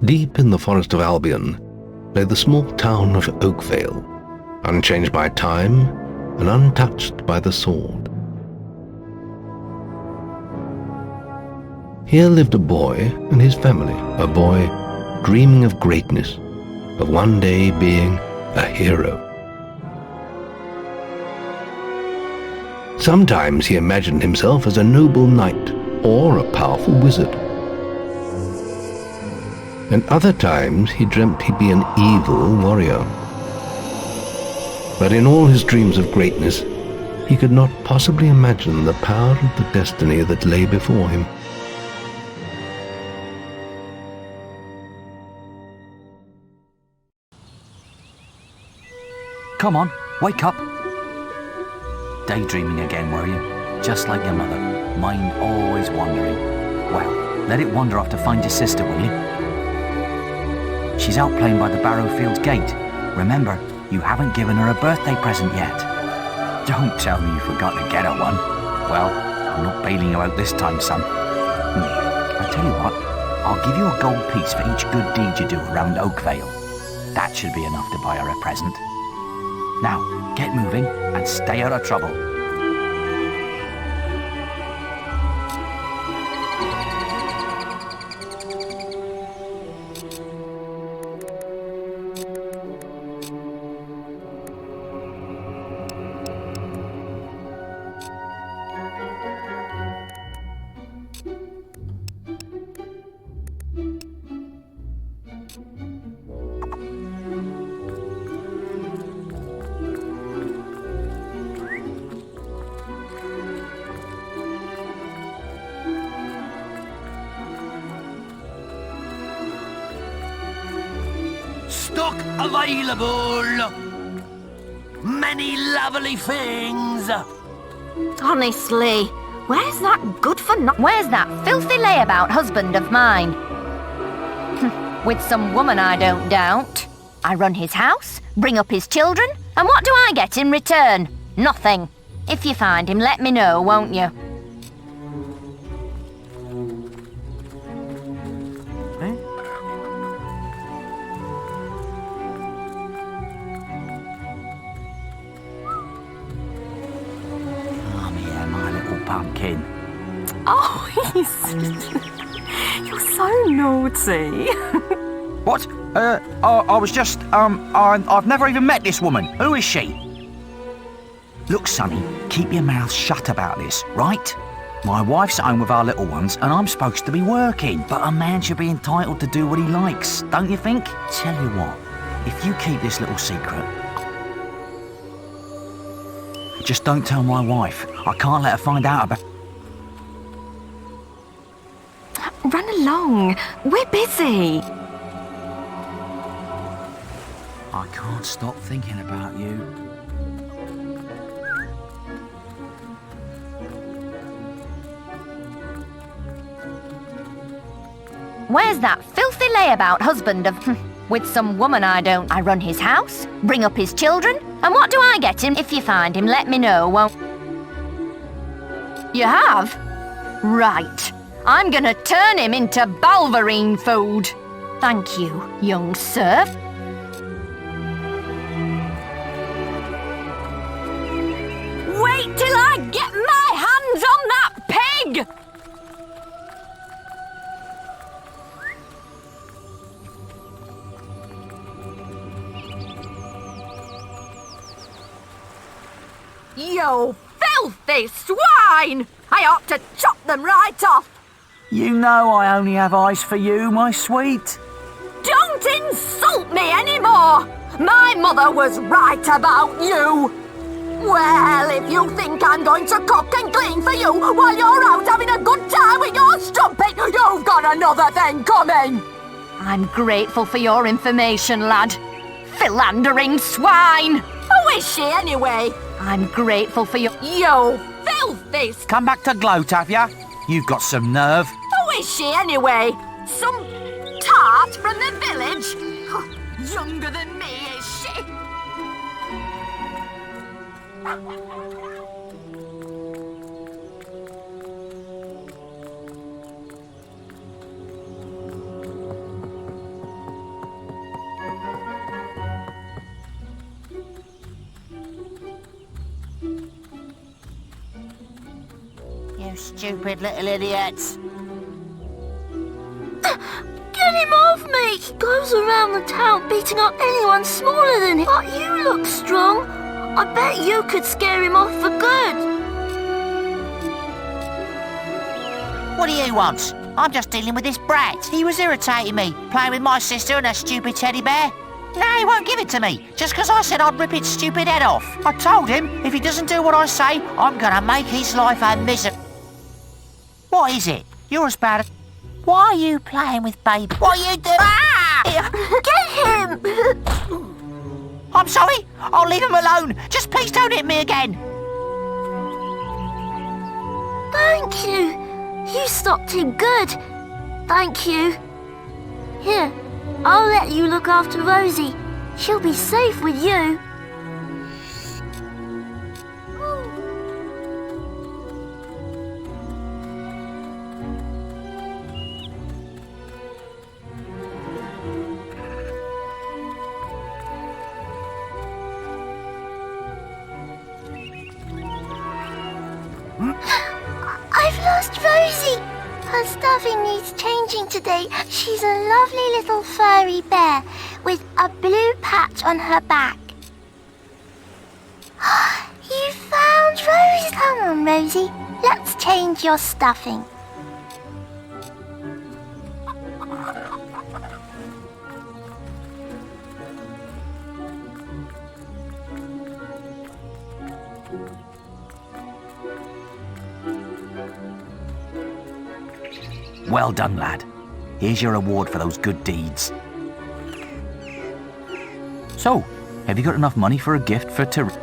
Deep in the forest of Albion lay the small town of Oakvale, unchanged by time and untouched by the sword. Here lived a boy and his family, a boy dreaming of greatness, of one day being a hero. Sometimes he imagined himself as a noble knight or a powerful wizard. And other times he dreamt he'd be an evil warrior. But in all his dreams of greatness, he could not possibly imagine the power of the destiny that lay before him. Come on, wake up. Daydreaming again, were you? Just like your mother, mind always wandering. Well, let it wander off to find your sister, will you? She's out playing by the Barrowfields gate. Remember, you haven't given her a birthday present yet. Don't tell me you forgot to get her one. Well, I'm not bailing you out this time, son. I tell you what, I'll give you a gold piece for each good deed you do around Oakvale. That should be enough to buy her a present. Now, get moving and stay out of trouble. Stock available. Many lovely things. Honestly, where's that where's that filthy layabout husband of mine? With some woman, I don't doubt. I run his house, bring up his children, and what do I get in return? Nothing. If you find him, let me know, won't you? Pumpkin. Oh, you're so naughty. What? I was just, I've never even met this woman. Who is she? Look, Sonny, keep your mouth shut about this, right? My wife's at home with our little ones, and I'm supposed to be working. But a man should be entitled to do what he likes, don't you think? Tell you what, if you keep this little secret, just don't tell my wife. I can't let her find out about... Run along. We're busy. I can't stop thinking about you. Where's that filthy layabout husband of... With some woman, I run his house, bring up his children, and what do I get him? If you find him, let me know, won't... You have? Right. I'm gonna turn him into Balverine food. Thank you, young sir. Wait till I get my hands on that pig! You filthy swine! I ought to chop them right off! You know I only have eyes for you, my sweet. Don't insult me anymore! My mother was right about you! Well, if you think I'm going to cook and clean for you while you're out having a good time with your strumpet, you've got another thing coming! I'm grateful for your information, lad. Philandering swine! Who is she, anyway? I'm grateful for your... You filthy... Come back to gloat, have ya? You've got some nerve. Who is she, anyway? Some tart from the village? Younger than me, is she? You stupid little idiots. Get him off me! He goes around the town beating up anyone smaller than him. But you look strong. I bet you could scare him off for good. What do you want? I'm just dealing with this brat. He was irritating me, playing with my sister and her stupid teddy bear. No, he won't give it to me, just because I said I'd rip its stupid head off. I told him, if he doesn't do what I say, I'm gonna make his life a misery. What is it? You're as bad as... Why are you playing with baby? What are you doing? Ah! Get him! I'm sorry, I'll leave him alone. Just please don't hit me again. Thank you. You stopped him good. Thank you. Here, I'll let you look after Rosie. She'll be safe with you. I've lost Rosie. Her stuffing needs changing today. She's a lovely little furry bear with a blue patch on her back. You found Rosie. Come on, Rosie. Let's change your stuffing. Well done, lad. Here's your reward for those good deeds. So, have you got enough money for a gift for Teresa?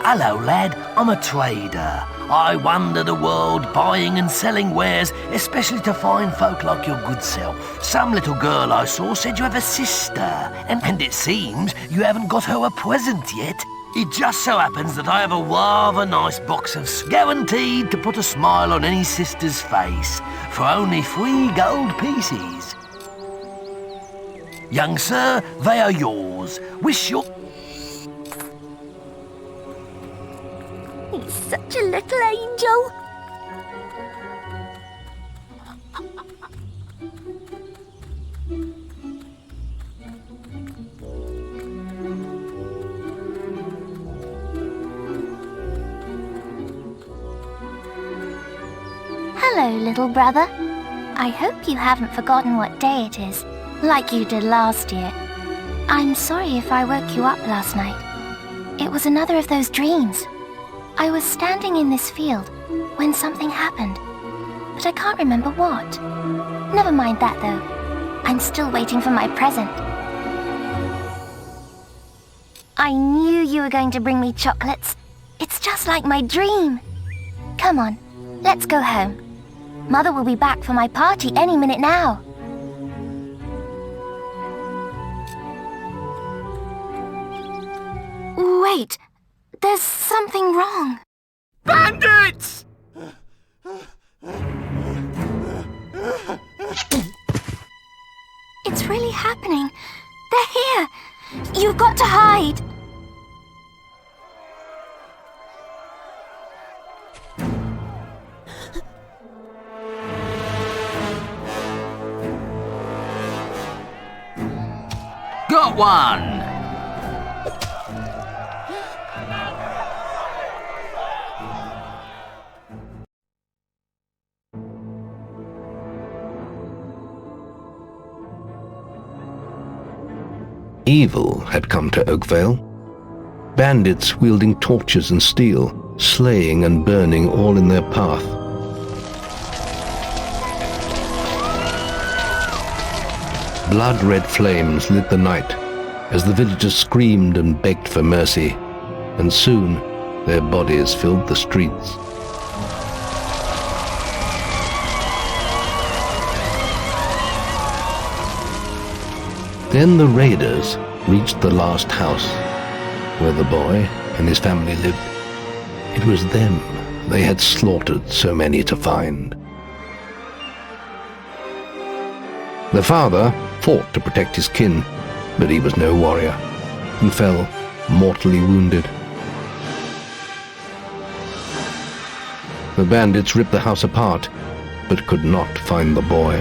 Hello, lad. I'm a trader. I wander the world buying and selling wares, especially to fine folk like your good self. Some little girl I saw said you have a sister, and it seems you haven't got her a present yet. It just so happens that I have a rather nice box of guaranteed to put a smile on any sister's face for only 3 gold pieces. Young sir, they are yours. Wish your... He's such a little angel. Hello, little brother. I hope you haven't forgotten what day it is, like you did last year. I'm sorry if I woke you up last night. It was another of those dreams. I was standing in this field when something happened, but I can't remember what. Never mind that, though. I'm still waiting for my present. I knew you were going to bring me chocolates. It's just like my dream. Come on, let's go home. Mother will be back for my party any minute now. Wait, there's something wrong. Bandits! It's really happening. They're here. You've got to hide. Got one! Evil had come to Oakvale. Bandits wielding torches and steel, slaying and burning all in their path. Blood-red flames lit the night as the villagers screamed and begged for mercy, and soon their bodies filled the streets. Then the raiders reached the last house where the boy and his family lived. It was them they had slaughtered so many to find. The father fought to protect his kin, but he was no warrior and fell mortally wounded. The bandits ripped the house apart, but could not find the boy.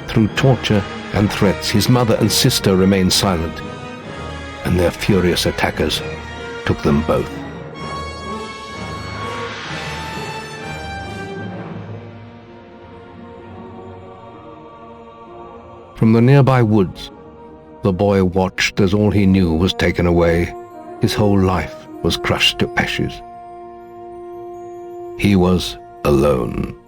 Through torture and threats, his mother and sister remained silent, and their furious attackers took them both. From the nearby woods, the boy watched as all he knew was taken away. His whole life was crushed to ashes. He was alone.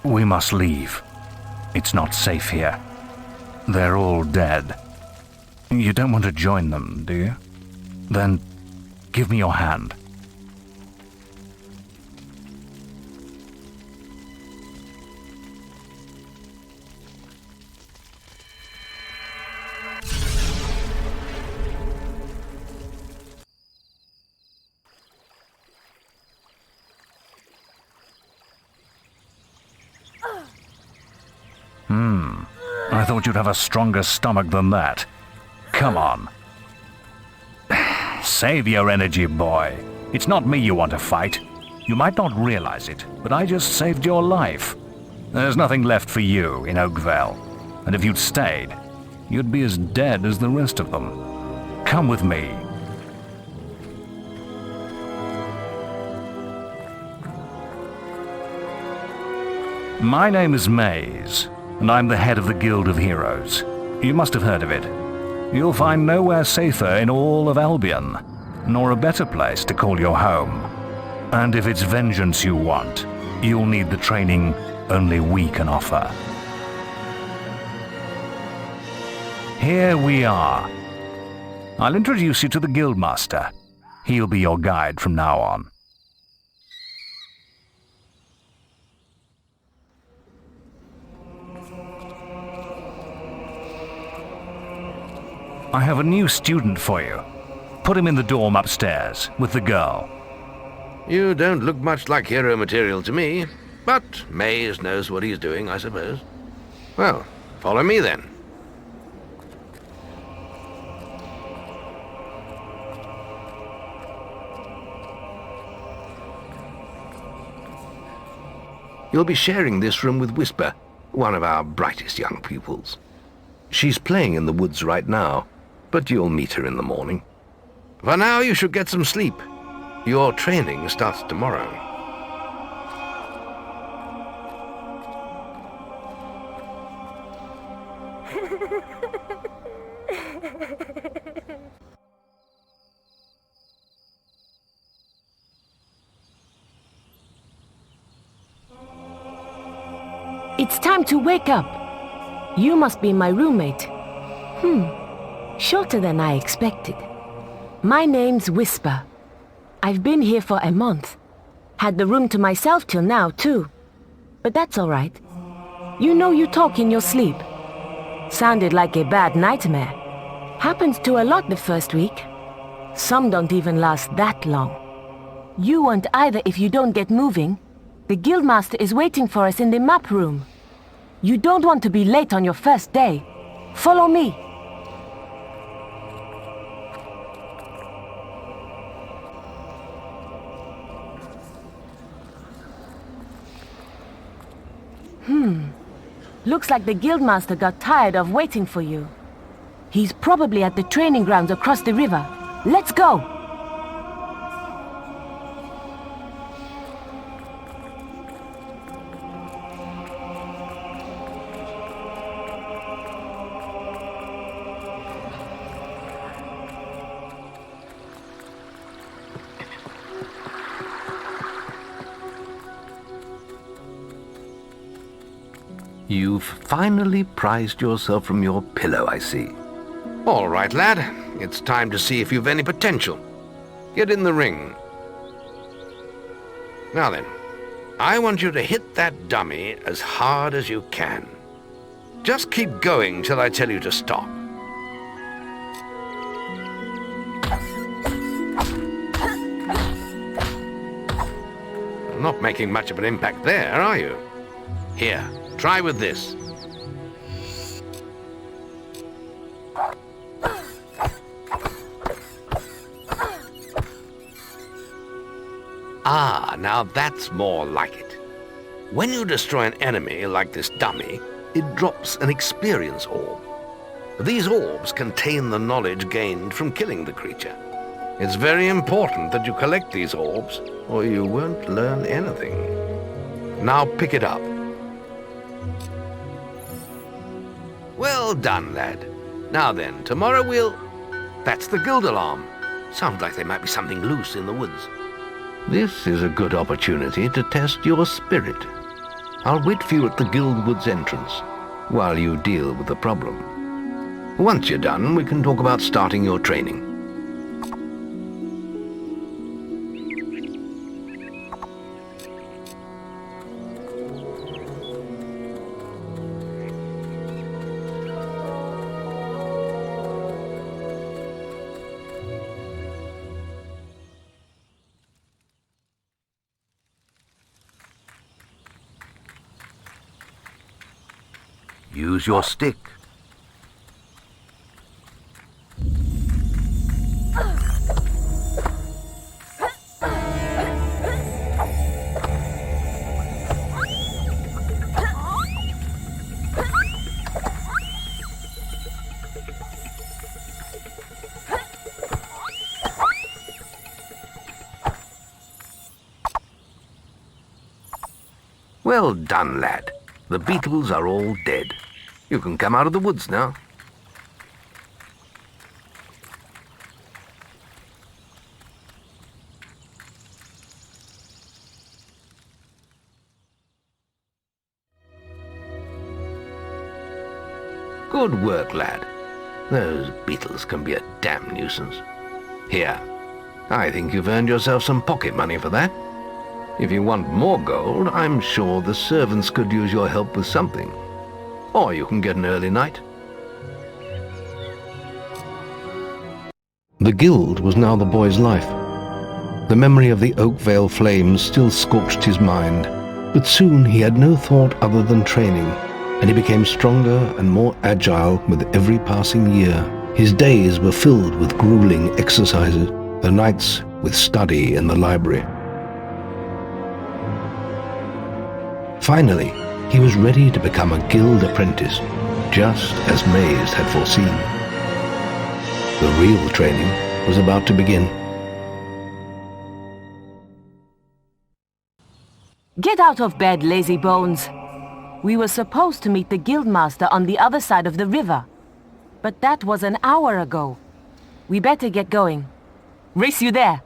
We must leave. It's not safe here. They're all dead. You don't want to join them, do you? Then give me your hand. I thought you'd have a stronger stomach than that. Come on. Save your energy, boy. It's not me you want to fight. You might not realize it, but I just saved your life. There's nothing left for you in Oakvale, and if you'd stayed, you'd be as dead as the rest of them. Come with me. My name is Maze, and I'm the head of the Guild of Heroes. You must have heard of it. You'll find nowhere safer in all of Albion, nor a better place to call your home. And if it's vengeance you want, you'll need the training only we can offer. Here we are. I'll introduce you to the Guildmaster. He'll be your guide from now on. I have a new student for you. Put him in the dorm upstairs, with the girl. You don't look much like hero material to me, but Maze knows what he's doing, I suppose. Well, follow me then. You'll be sharing this room with Whisper, one of our brightest young pupils. She's playing in the woods right now, but you'll meet her in the morning. For now, you should get some sleep. Your training starts tomorrow. It's time to wake up. You must be my roommate. Shorter than I expected. My name's Whisper. I've been here for a month. Had the room to myself till now, too. But that's all right. You know you talk in your sleep. Sounded like a bad nightmare. Happens to a lot the first week. Some don't even last that long. You won't either if you don't get moving. The Guildmaster is waiting for us in the map room. You don't want to be late on your first day. Follow me. Looks like the Guildmaster got tired of waiting for you. He's probably at the training grounds across the river. Let's go! You've finally prized yourself from your pillow, I see. All right, lad. It's time to see if you've any potential. Get in the ring. Now then, I want you to hit that dummy as hard as you can. Just keep going till I tell you to stop. Not making much of an impact there, are you? Here. Try with this. Ah, now that's more like it. When you destroy an enemy like this dummy, it drops an experience orb. These orbs contain the knowledge gained from killing the creature. It's very important that you collect these orbs, or you won't learn anything. Now pick it up. Well done, lad. Now then, tomorrow we'll... That's the guild alarm. Sounds like there might be something loose in the woods. This is a good opportunity to test your spirit. I'll wait for you at the guild woods entrance while you deal with the problem. Once you're done, we can talk about starting your training. Use your stick. Well done, lad. The beetles are all dead. You can come out of the woods now. Good work, lad. Those beetles can be a damn nuisance. Here, I think you've earned yourself some pocket money for that. If you want more gold, I'm sure the servants could use your help with something. Or you can get an early night. The guild was now the boy's life. The memory of the Oakvale flames still scorched his mind, but soon he had no thought other than training, and he became stronger and more agile with every passing year. His days were filled with grueling exercises, the nights with study in the library. Finally, he was ready to become a guild apprentice, just as Maze had foreseen. The real training was about to begin. Get out of bed, lazy bones. We were supposed to meet the Guildmaster on the other side of the river. But that was an hour ago. We better get going. Race you there!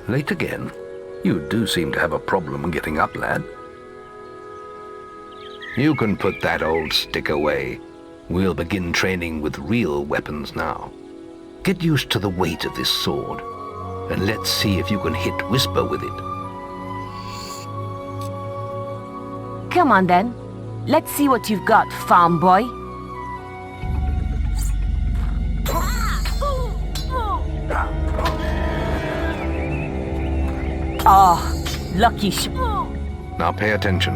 Late again? You do seem to have a problem getting up, lad. You can put that old stick away. We'll begin training with real weapons now. Get used to the weight of this sword, and let's see if you can hit Whisper with it. Come on then. Let's see what you've got, farm boy. Oh, lucky Now pay attention.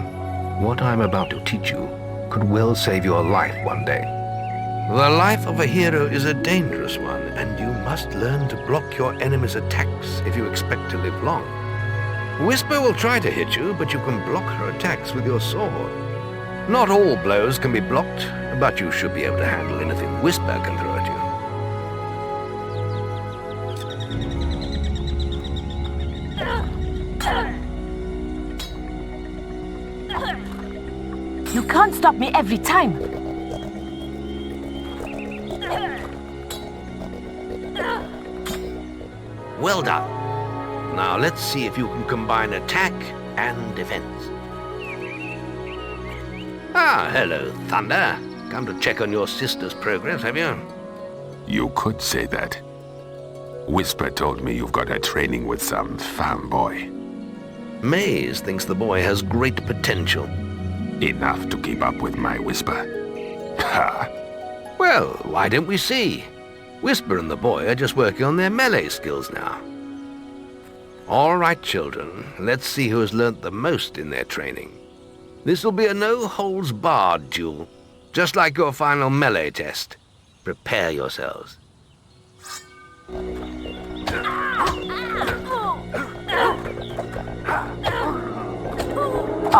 What I'm about to teach you could well save your life one day. The life of a hero is a dangerous one, and you must learn to block your enemy's attacks if you expect to live long. Whisper will try to hit you, but you can block her attacks with your sword. Not all blows can be blocked, but you should be able to handle anything Whisper can throw at you. You can't stop me every time. Well done. Now let's see if you can combine attack and defense. Ah, hello, Thunder. Come to check on your sister's progress, have you? You could say that. Whisper told me you've got her training with some farm boy. Maze thinks the boy has great potential. Enough to keep up with my Whisper. Ha! Well, why don't we see? Whisper and the boy are just working on their melee skills now. All right, children, let's see who has learnt the most in their training. This will be a no-holds-barred duel, just like your final melee test. Prepare yourselves.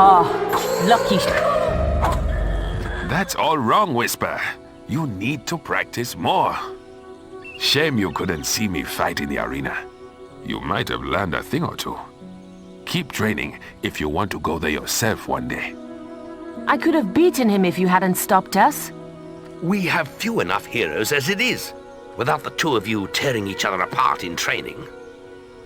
Oh, lucky. That's all wrong, Whisper. You need to practice more. Shame you couldn't see me fight in the arena. You might have learned a thing or two. Keep training if you want to go there yourself one day. I could have beaten him if you hadn't stopped us. We have few enough heroes as it is, without the two of you tearing each other apart in training.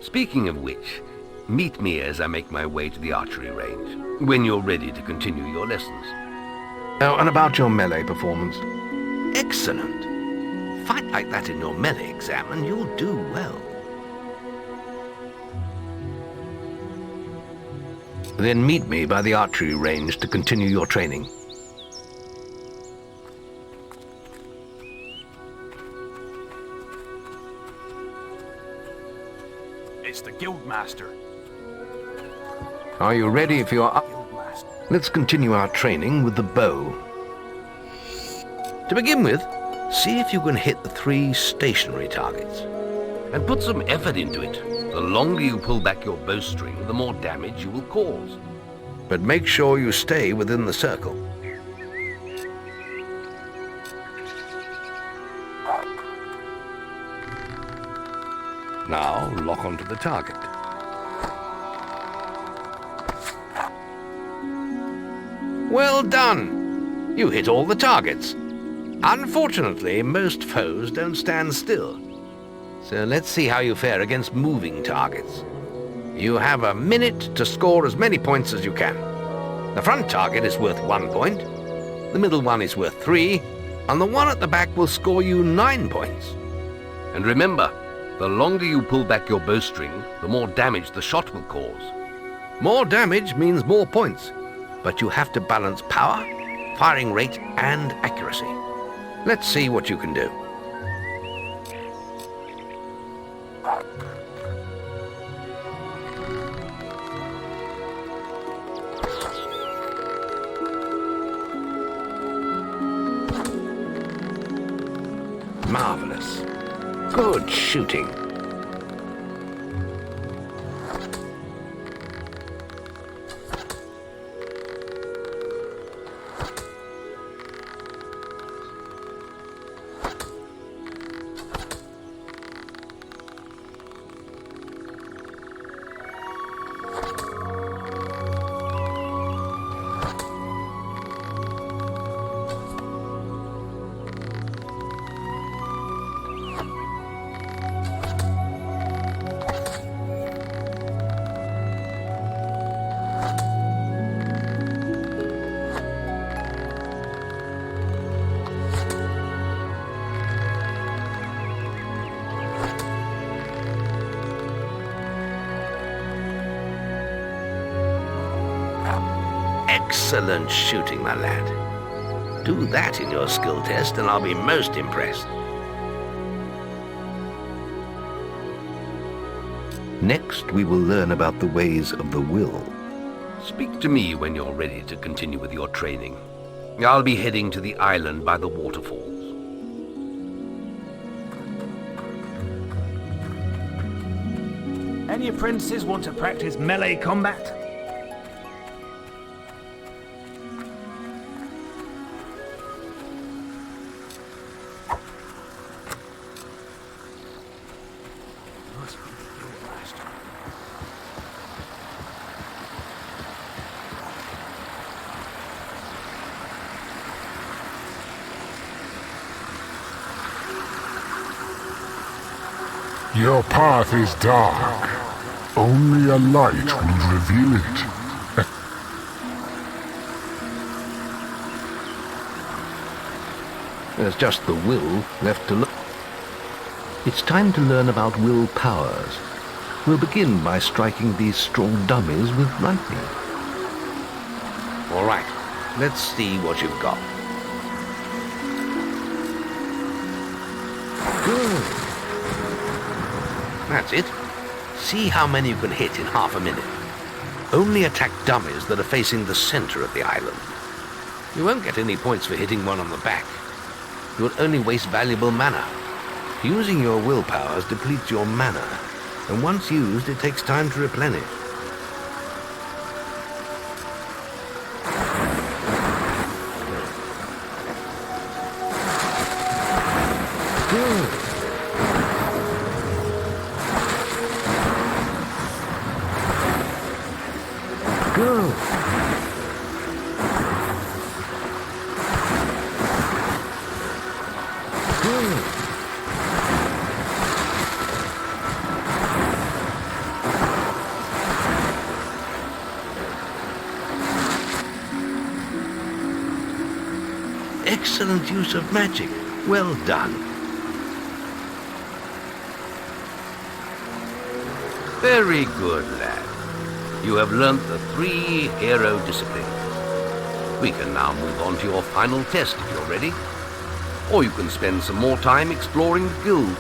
Speaking of which, meet me as I make my way to the archery range, when you're ready to continue your lessons. Oh, and about your melee performance? Excellent. Fight like that in your melee exam and you'll do well. Then meet me by the archery range to continue your training. It's the Guildmaster. Are you ready for your... Let's continue our training with the bow. To begin with, see if you can hit the 3 stationary targets. And put some effort into it. The longer you pull back your bowstring, the more damage you will cause. But make sure you stay within the circle. Now, lock onto the target. Well done! You hit all the targets. Unfortunately, most foes don't stand still. So let's see how you fare against moving targets. You have a minute to score as many points as you can. The front target is worth 1 point, the middle one is worth 3, and the one at the back will score you 9 points. And remember, the longer you pull back your bowstring, the more damage the shot will cause. More damage means more points, but you have to balance power, firing rate, and accuracy. Let's see what you can do. Marvelous. Good shooting. Excellent shooting, my lad. Do that in your skill test and I'll be most impressed. Next, we will learn about the ways of the will. Speak to me when you're ready to continue with your training. I'll be heading to the island by the waterfalls. Any apprentices want to practice melee combat? Your path is dark. Only a light will reveal it. There's just the will left to look. It's time to learn about will powers. We'll begin by striking these straw dummies with lightning. All right, let's see what you've got. Good. That's it. See how many you can hit in half a minute. Only attack dummies that are facing the center of the island. You won't get any points for hitting one on the back. You'll only waste valuable mana. Using your will powers depletes your mana, and once used, it takes time to replenish. Good. Good. Good. Excellent use of magic. Well done. Very good, lad. You have learnt the 3 hero disciplines. We can now move on to your final test if you're ready. Or you can spend some more time exploring the guild.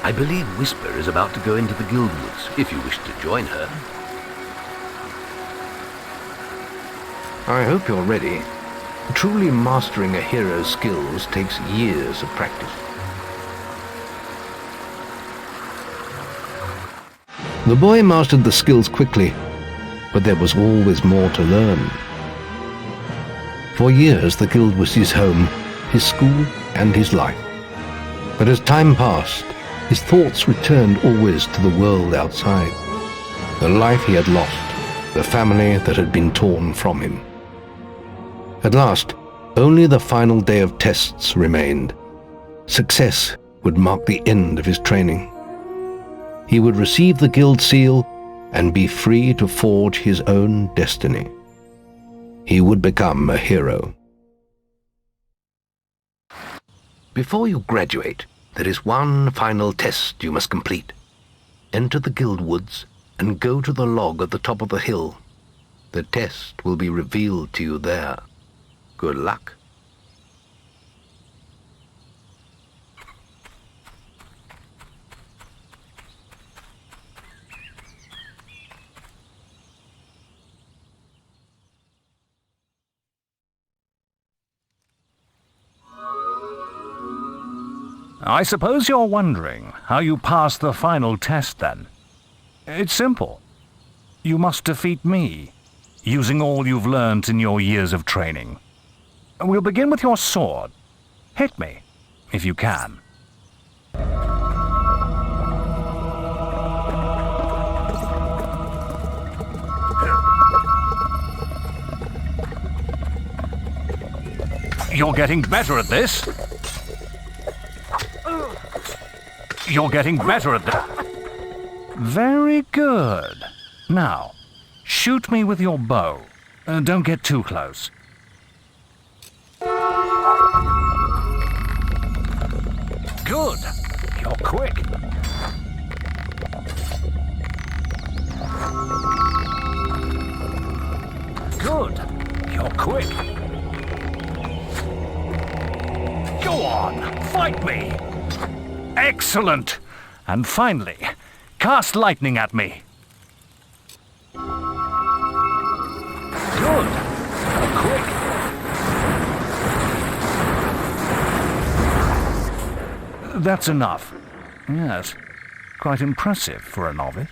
I believe Whisper is about to go into the guild woods, if you wish to join her. I hope you're ready. Truly mastering a hero's skills takes years of practice. The boy mastered the skills quickly, but there was always more to learn. For years the guild was his home, his school, and his life. But as time passed, his thoughts returned always to the world outside. The life he had lost, the family that had been torn from him. At last, only the final day of tests remained. Success would mark the end of his training. He would receive the guild seal and be free to forge his own destiny. He would become a hero. Before you graduate, there is one final test you must complete. Enter the guild woods and go to the log at the top of the hill. The test will be revealed to you there. Good luck. I suppose you're wondering how you pass the final test then. It's simple. You must defeat me, using all you've learnt in your years of training. We'll begin with your sword. Hit me, if you can. You're getting better at this. You're getting better at that. Very good. Now, shoot me with your bow. Don't get too close. Good. You're quick. Good. You're quick. Go on, fight me. Excellent. And finally, cast lightning at me. Good. Quick. That's enough. Yes, quite impressive for a novice.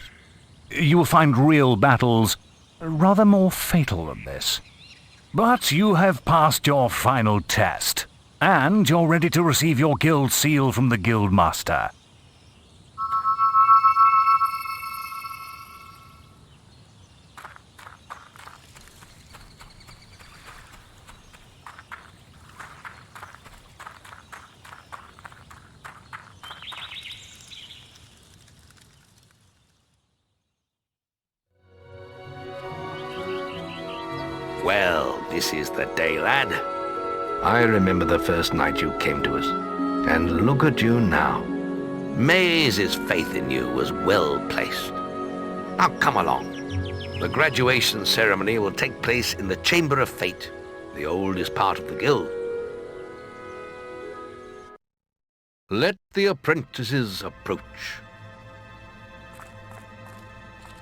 You will find real battles rather more fatal than this. But you have passed your final test, and you're ready to receive your guild seal from the guild master. Well, this is the day, lad. I remember the first night you came to us. And look at you now. Maze's faith in you was well placed. Now come along. The graduation ceremony will take place in the Chamber of Fate, the oldest part of the guild. Let the apprentices approach.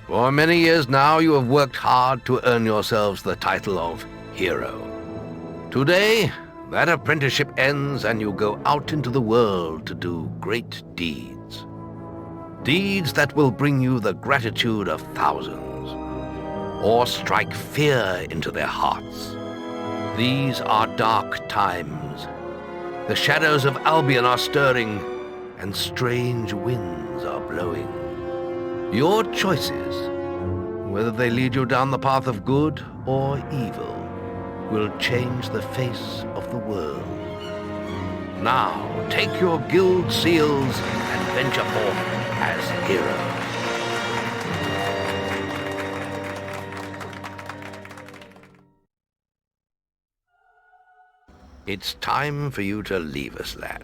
For many years now you have worked hard to earn yourselves the title of hero. Today, that apprenticeship ends and you go out into the world to do great deeds. Deeds that will bring you the gratitude of thousands, or strike fear into their hearts. These are dark times. The shadows of Albion are stirring, and strange winds are blowing. Your choices, whether they lead you down the path of good or evil, will change the face of the world. Now, take your guild seals and venture forth as heroes. It's time for you to leave us, lad.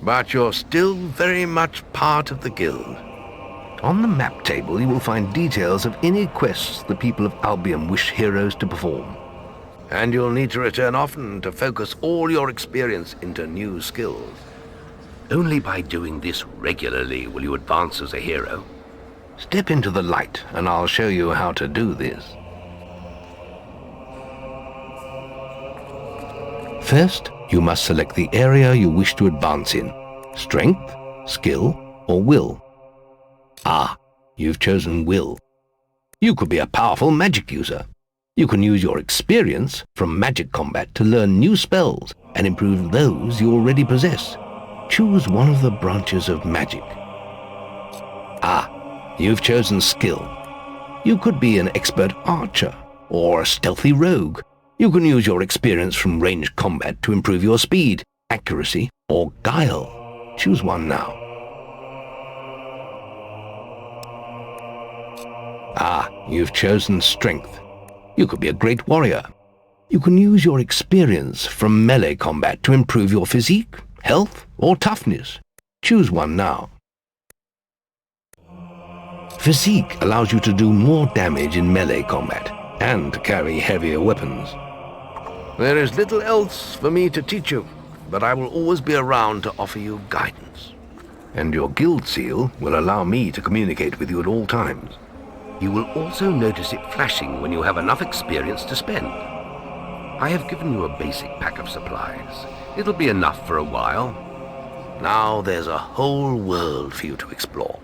But you're still very much part of the guild. On the map table, you will find details of any quests the people of Albion wish heroes to perform. And you'll need to return often to focus all your experience into new skills. Only by doing this regularly will you advance as a hero. Step into the light, and I'll show you how to do this. First, you must select the area you wish to advance in. Strength, skill, or will. Ah, you've chosen will. You could be a powerful magic user. You can use your experience from magic combat to learn new spells and improve those you already possess. Choose one of the branches of magic. Ah, you've chosen skill. You could be an expert archer or a stealthy rogue. You can use your experience from ranged combat to improve your speed, accuracy, or guile. Choose one now. Ah, you've chosen strength. You could be a great warrior. You can use your experience from melee combat to improve your physique, health, or toughness. Choose one now. Physique allows you to do more damage in melee combat and to carry heavier weapons. There is little else for me to teach you, but I will always be around to offer you guidance. And your guild seal will allow me to communicate with you at all times. You will also notice it flashing when you have enough experience to spend. I have given you a basic pack of supplies. It'll be enough for a while. Now there's a whole world for you to explore.